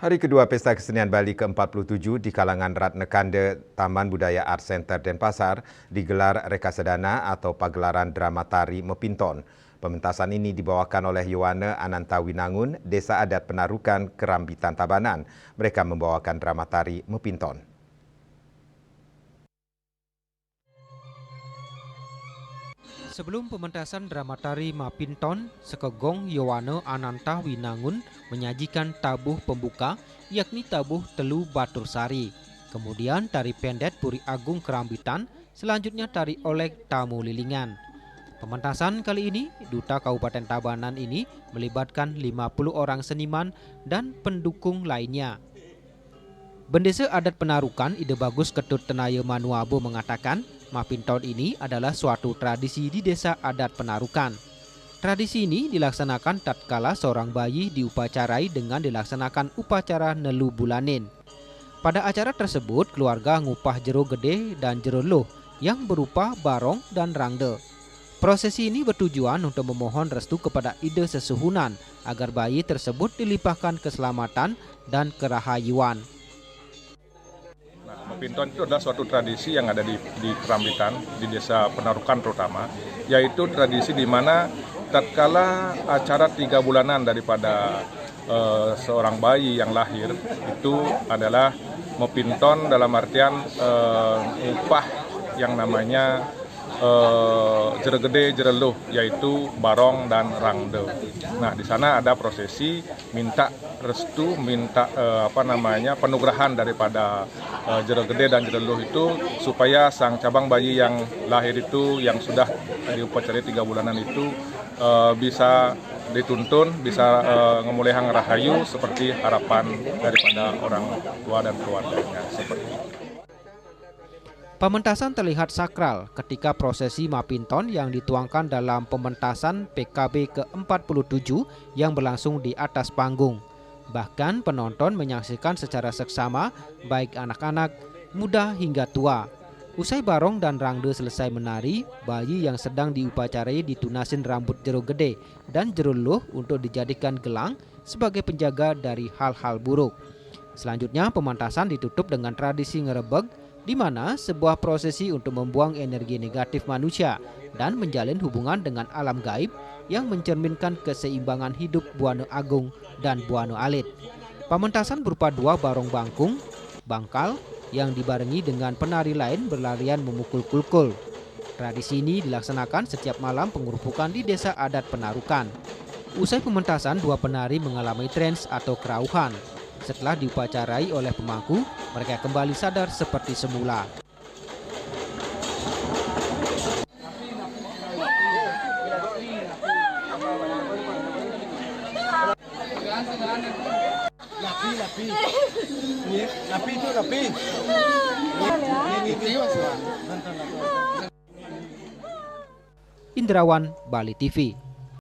Hari kedua Pesta Kesenian Bali ke-47 di kalangan Ratna Kanda Taman Budaya Art Center Denpasar digelar Rekasadana atau pagelaran drama tari Mepinton. Pementasan ini dibawakan oleh Yowana Anantawinangun, Desa Adat Penarukan, Kerambitan Tabanan. Mereka membawakan drama tari Mepinton. Sebelum pementasan drama tari Mapinton, Sekegong Yowana Anantawinangun menyajikan tabuh pembuka, yakni tabuh Telu Batur Sari. Kemudian tari pendet Puri Agung Kerambitan, selanjutnya tari Olek Tamu Lilingan. Pementasan kali ini, Duta Kabupaten Tabanan ini melibatkan 50 orang seniman dan pendukung lainnya. Bendesa Adat Penarukan Ide Bagus Ketut Tenaya Manuabo mengatakan, Mapinton ini adalah suatu tradisi di Desa Adat Penarukan. Tradisi ini dilaksanakan tatkala seorang bayi diupacarai dengan dilaksanakan upacara Nelu Bulanin. Pada acara tersebut, keluarga ngupah jero gede dan jero loh yang berupa barong dan rangde. Prosesi ini bertujuan untuk memohon restu kepada ide sesuhunan agar bayi tersebut dilimpahkan keselamatan dan kerahayuan. Mepinton itu adalah suatu tradisi yang ada di Kerambitan, di Desa Penarukan terutama, yaitu tradisi di mana tatkala acara 3 bulanan daripada seorang bayi yang lahir itu adalah Mepinton dalam artian upah yang namanya jere gede jere luh, yaitu barong dan rangde. Nah, di sana ada prosesi minta restu, minta penugrahan daripada jere gede dan jere luh itu supaya sang cabang bayi yang lahir itu yang sudah diupacarai 3 bulanan itu bisa dituntun, bisa ngemulihang rahayu seperti harapan daripada orang tua dan keluarganya seperti itu. Pementasan terlihat sakral ketika prosesi Mapinton yang dituangkan dalam pementasan PKB ke-47 yang berlangsung di atas panggung. Bahkan penonton menyaksikan secara seksama baik anak-anak, muda hingga tua. Usai barong dan rangde selesai menari, bayi yang sedang diupacarai ditunasin rambut jero gede dan jero luh untuk dijadikan gelang sebagai penjaga dari hal-hal buruk. Selanjutnya pementasan ditutup dengan tradisi ngerebeg, di mana sebuah prosesi untuk membuang energi negatif manusia dan menjalin hubungan dengan alam gaib yang mencerminkan keseimbangan hidup Buana Agung dan Buana Alit. Pementasan berupa 2 barong bangkung, bangkal, yang dibarengi dengan penari lain berlarian memukul kulkul. Tradisi ini dilaksanakan setiap malam pengerupukan di Desa Adat Penarukan. Usai pementasan, 2 penari mengalami trans atau kerauhan. Setelah diupacarai oleh pemangku, mereka kembali sadar seperti semula. Indrawan, Bali TV.